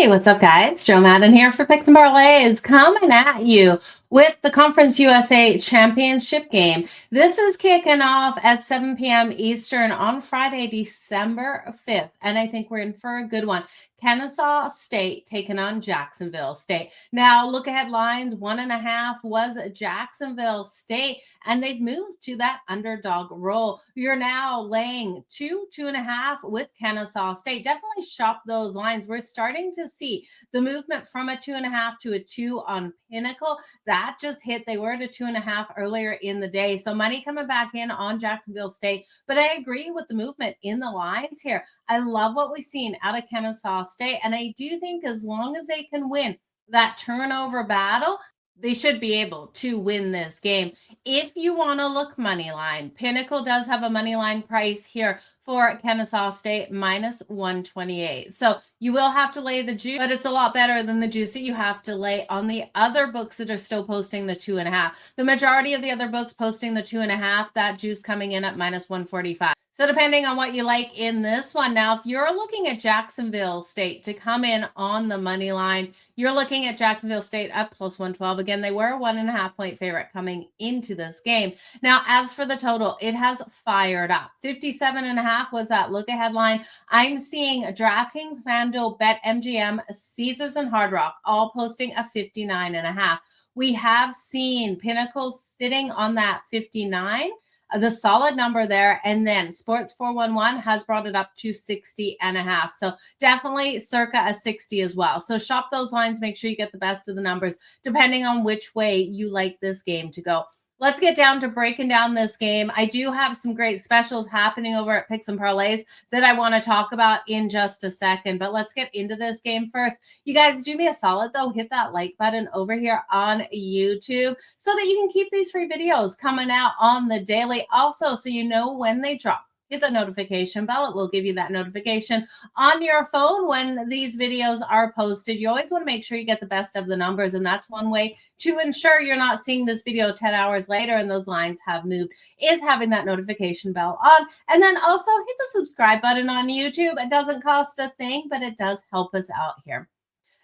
Hey, what's up, guys? Joe Madden here for Picks and Parlays, coming at you with the Conference USA Championship game. This is kicking off at 7 p.m. Eastern on Friday, December 5th, and I think we're in for a good one. Kennesaw State taking on Jacksonville State. Now, look ahead lines, 1.5 was Jacksonville State, and they've moved to that underdog role. You're now laying 2.5 with Kennesaw State. Definitely shop those lines. We're starting to see the movement from a 2.5 to a 2 on Pinnacle. That just hit. They were at a 2.5 earlier in the day. So money coming back in on Jacksonville State. But I agree with the movement in the lines here. I love what we've seen out of Kennesaw State. And I do think as long as they can win that turnover battle, they should be able to win this game. If you want to look money line, Pinnacle does have a money line price here for Kennesaw State minus 128. So you will have to lay the juice, but it's a lot better than the juice that you have to lay on the other books that are still posting the 2.5. The majority of the other books posting the 2.5, that juice coming in at minus 145. So depending on what you like in this one. Now, if you're looking at Jacksonville State to come in on the money line, you're looking at Jacksonville State up plus 112. Again, they were a 1.5 point favorite coming into this game. Now, as for the total, it has fired up. 57.5 was that look ahead line. I'm seeing DraftKings, FanDuel, BetMGM, Caesars, and Hard Rock all posting a 59.5. We have seen Pinnacle sitting on that 59. The solid number there. And then Sports 411 has brought it up to 60.5. So definitely circa a 60 as well. So shop those lines. Make sure you get the best of the numbers, depending on which way you like this game to go. Let's get down to breaking down this game. I do have some great specials happening over at Picks and Parlays that I want to talk about in just a second, but let's get into this game first. You guys do me a solid though, hit that like button over here on YouTube so that you can keep these free videos coming out on the daily. Also, so you know when they drop. Hit the notification bell. It will give you that notification on your phone when these videos are posted. You always want to make sure you get the best of the numbers, and that's one way to ensure you're not seeing this video 10 hours later and those lines have moved, is having that notification bell on. And then also hit the subscribe button on YouTube. It doesn't cost a thing, but it does help us out here.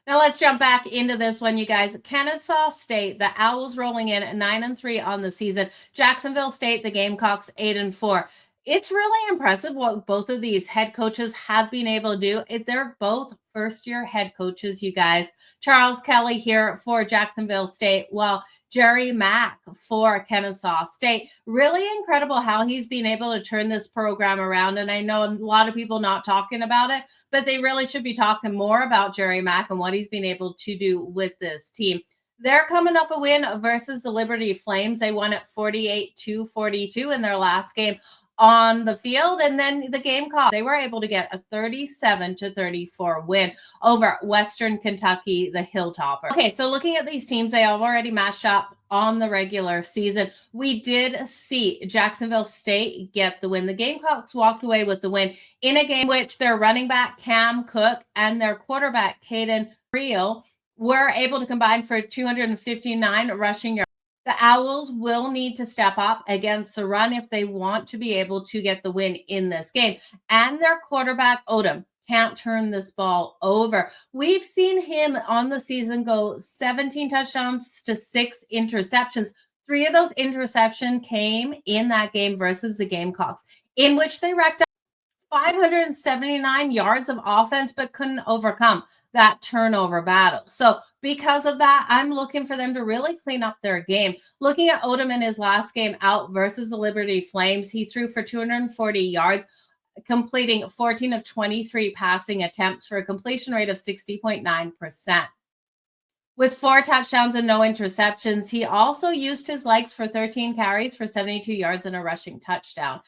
Now let's jump back into this one, you guys. Kennesaw State, the Owls rolling in 9-3 on the season. Jacksonville State, the Gamecocks 8-4. It's really impressive what both of these head coaches have been able to do. They're both first-year head coaches, you guys. Charles Kelly here for Jacksonville State, while Jerry Mack for Kennesaw State. Really incredible how he's been able to turn this program around. And I know a lot of people not talking about it, but they really should be talking more about Jerry Mack and what he's been able to do with this team. They're coming off a win versus the Liberty Flames. They won at 48-42 in their last game on the field. And then the Gamecocks, they were able to get a 37-34 win over Western Kentucky, the Hilltoppers. Okay, so looking at these teams, they have already matched up on the regular season. We did see Jacksonville State get the win. The Gamecocks walked away with the win in a game which their running back Cam Cook and their quarterback Caden Reel were able to combine for 259 rushing yards. The Owls will need to step up against the run if they want to be able to get the win in this game. And their quarterback, Odom, can't turn this ball over. We've seen him on the season go 17 touchdowns to 6 interceptions. 3 of those interceptions came in that game versus the Gamecocks, in which they racked up 579 yards of offense, but couldn't overcome that turnover battle. So because of that, I'm looking for them to really clean up their game. Looking at Odom in his last game out versus the Liberty Flames, he threw for 240 yards, completing 14 of 23 passing attempts for a completion rate of 60.9%. With 4 touchdowns and no interceptions, he also used his legs for 13 carries for 72 yards and a rushing touchdown.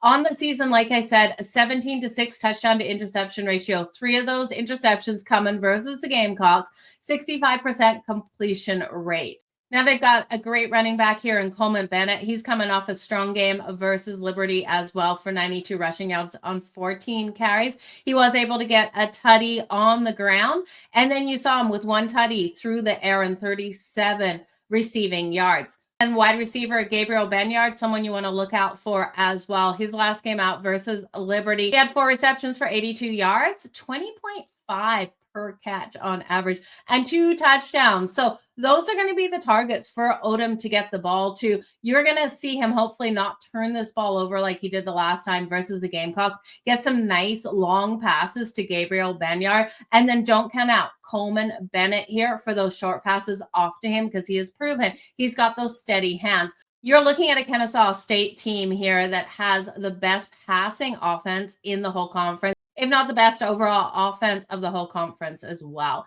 On the season, like I said, 17-6 touchdown to interception ratio. 3 of those interceptions coming versus the Gamecocks, 65% completion rate. Now they've got a great running back here in Coleman Bennett. He's coming off a strong game versus Liberty as well for 92 rushing yards on 14 carries. He was able to get a tutty on the ground. And then you saw him with 1 tutty through the air and 37 receiving yards. And wide receiver Gabriel Benyard, someone you want to look out for as well. His last game out versus Liberty, he had 4 receptions for 82 yards, 20.5 per catch on average and 2 touchdowns. So those are going to be the targets for Odom to get the ball to. You're going to see him hopefully not turn this ball over like he did the last time versus the Gamecocks. Get some nice long passes to Gabriel Banyard, and then don't count out Coleman Bennett here for those short passes off to him, because he has proven he's got those steady hands. You're looking at a Kennesaw State team here that has the best passing offense in the whole conference, if not the best overall offense of the whole conference as well.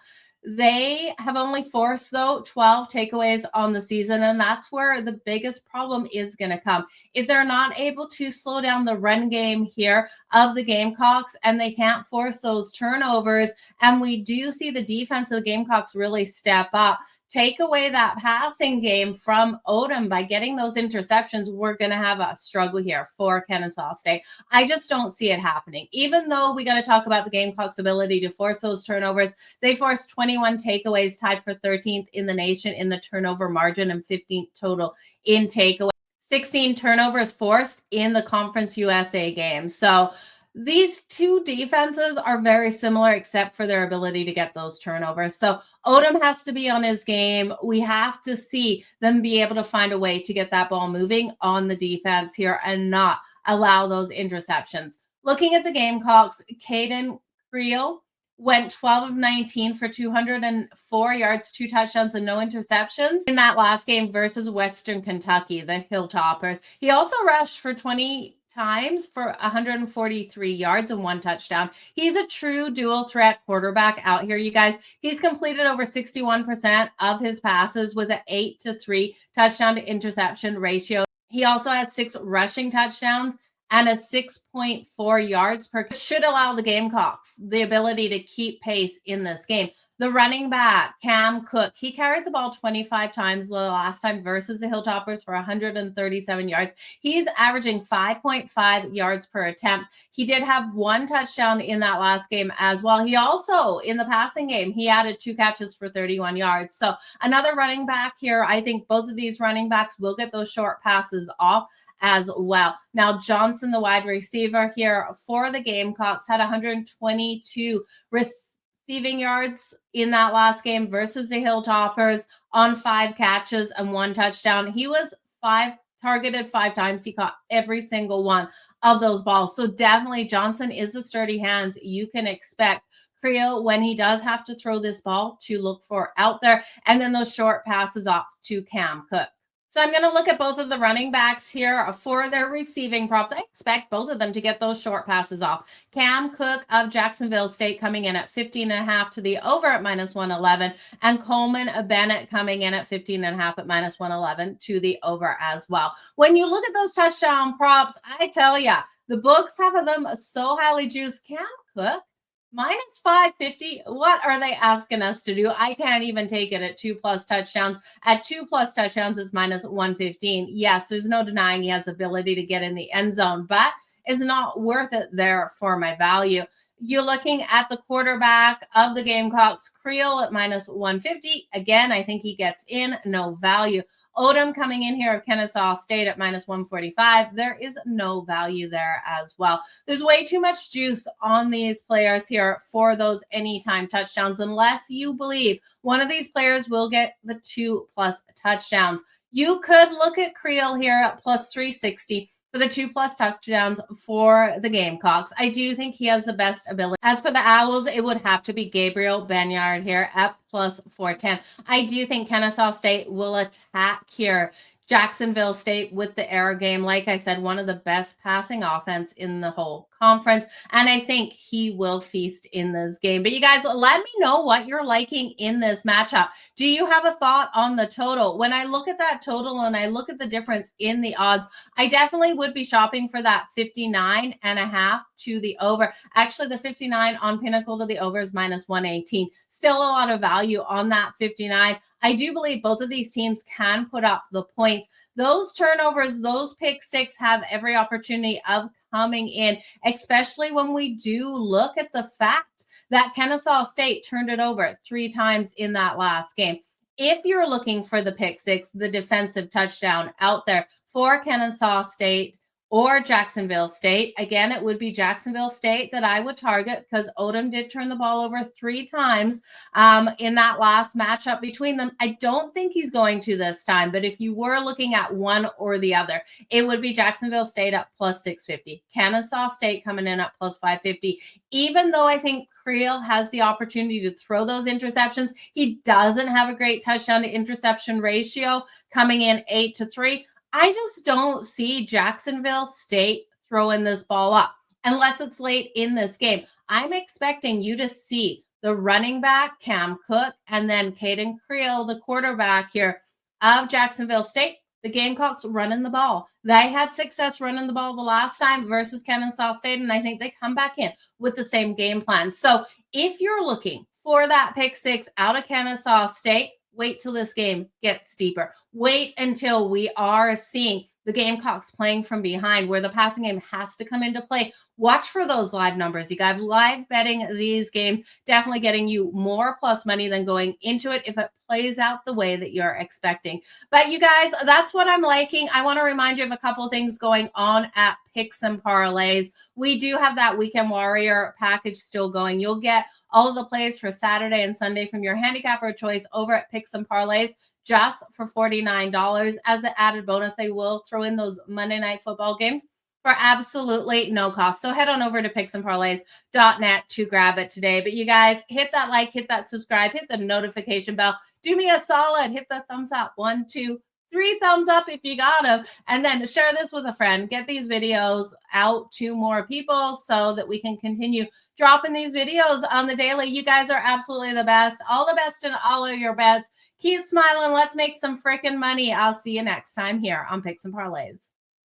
They have only forced, though, 12 takeaways on the season, and that's where the biggest problem is going to come. If they're not able to slow down the run game here of the Gamecocks and they can't force those turnovers, and we do see the defense of the Gamecocks really step up, take away that passing game from Odom by getting those interceptions, we're going to have a struggle here for Kennesaw State. I just don't see it happening. Even though we got to talk about the Gamecocks' ability to force those turnovers, they forced 21 takeaways, tied for 13th in the nation in the turnover margin and 15th total in takeaways. 16 turnovers forced in the Conference USA game. So these two defenses are very similar except for their ability to get those turnovers. So Odom has to be on his game. We have to see them be able to find a way to get that ball moving on the defense here and not allow those interceptions. Looking at the Gamecocks, Caden Creel went 12 of 19 for 204 yards, 2 touchdowns, and no interceptions in that last game versus Western Kentucky, the Hilltoppers. He also rushed for 20 times for 143 yards and 1 touchdown. He's a true dual threat quarterback out here, you guys. He's completed over 61% of his passes with an 8-3 touchdown to interception ratio. He also has 6 rushing touchdowns and a 6.4 yards per catch. Should allow the Gamecocks the ability to keep pace in this game. The running back, Cam Cook, he carried the ball 25 times the last time versus the Hilltoppers for 137 yards. He's averaging 5.5 yards per attempt. He did have 1 touchdown in that last game as well. He also, in the passing game, he added 2 catches for 31 yards. So another running back here. I think both of these running backs will get those short passes off as well. Now, Johnson, the wide receiver here for the Gamecocks, had 122 receiving yards in that last game versus the Hilltoppers on 5 catches and 1 touchdown. He was targeted 5 times. He caught every single one of those balls. So definitely Johnson is a sturdy hand. You can expect Creel, when he does have to throw this ball, to look for out there, and then those short passes off to Cam Cook. So I'm going to look at both of the running backs here for their receiving props. I expect both of them to get those short passes off. Cam Cook of Jacksonville State coming in at 15.5 to the over at -111, and Coleman Bennett coming in at 15.5 at -111 to the over as well. When you look at those touchdown props, I tell you, the books have them so highly juiced. Cam Cook, -550. What are they asking us to do? I can't even take it at 2+ touchdowns. At 2+ touchdowns, it's -115. Yes, there's no denying he has ability to get in the end zone, but it's not worth it there for my value. You're looking at the quarterback of the Gamecocks, Creel, at -150. Again, I think he gets in, no value. Odom coming in here of Kennesaw State at -145. There is no value there as well. There's way too much juice on these players here for those anytime touchdowns, unless you believe one of these players will get the 2+ touchdowns. You could look at Creel here at +360 for the 2+ touchdowns for the Gamecocks. I do think he has the best ability. As for the Owls, it would have to be Gabriel Banyard here at +410. I do think Kennesaw State will attack here Jacksonville State with the air game. Like I said, one of the best passing offense in the whole conference. And I think he will feast in this game. But you guys, let me know what you're liking in this matchup. Do you have a thought on the total? When I look at that total and I look at the difference in the odds, I definitely would be shopping for that 59.5 to the over. Actually, the 59 on Pinnacle to the over is -118. Still a lot of value on that 59. I do believe both of these teams can put up the points. Those turnovers, those pick six have every opportunity of coming in, especially when we do look at the fact that Kennesaw State turned it over 3 times in that last game. If you're looking for the pick six, the defensive touchdown out there for Kennesaw State or Jacksonville State. Again, it would be Jacksonville State that I would target because Odom did turn the ball over 3 times in that last matchup between them. I don't think he's going to this time, but if you were looking at one or the other, it would be Jacksonville State up plus 650, Kennesaw State coming in at plus 550. Even though I think Creel has the opportunity to throw those interceptions, he doesn't have a great touchdown to interception ratio, coming in 8-3. I just don't see Jacksonville State throwing this ball up unless it's late in this game. I'm expecting you to see the running back, Cam Cook, and then Caden Creel, the quarterback here of Jacksonville State, the Gamecocks running the ball. They had success running the ball the last time versus Kennesaw State, and I think they come back in with the same game plan. So if you're looking for that pick 6 out of Kennesaw State, wait till this game gets deeper. Wait until we are seeing the Gamecocks playing from behind, where the passing game has to come into play. Watch for those live numbers. You guys, live betting these games, definitely getting you more plus money than going into it if it plays out the way that you're expecting. But you guys, that's what I'm liking. I want to remind you of a couple things going on at Picks and Parlays. We do have that Weekend Warrior package still going. You'll get all of the plays for Saturday and Sunday from your handicapper choice over at Picks and Parlays, just for $49. As an added bonus, they will throw in those Monday Night Football games for absolutely no cost. So head on over to picksandparlays.net to grab it today. But you guys, hit that like, hit that subscribe, hit the notification bell. Do me a solid, hit the thumbs up. 1, 2, 3 thumbs up if you got them. And then share this with a friend. Get these videos out to more people so that we can continue dropping these videos on the daily. You guys are absolutely the best. All the best in all of your bets. Keep smiling. Let's make some freaking money. I'll see you next time here on Picks and Parlays.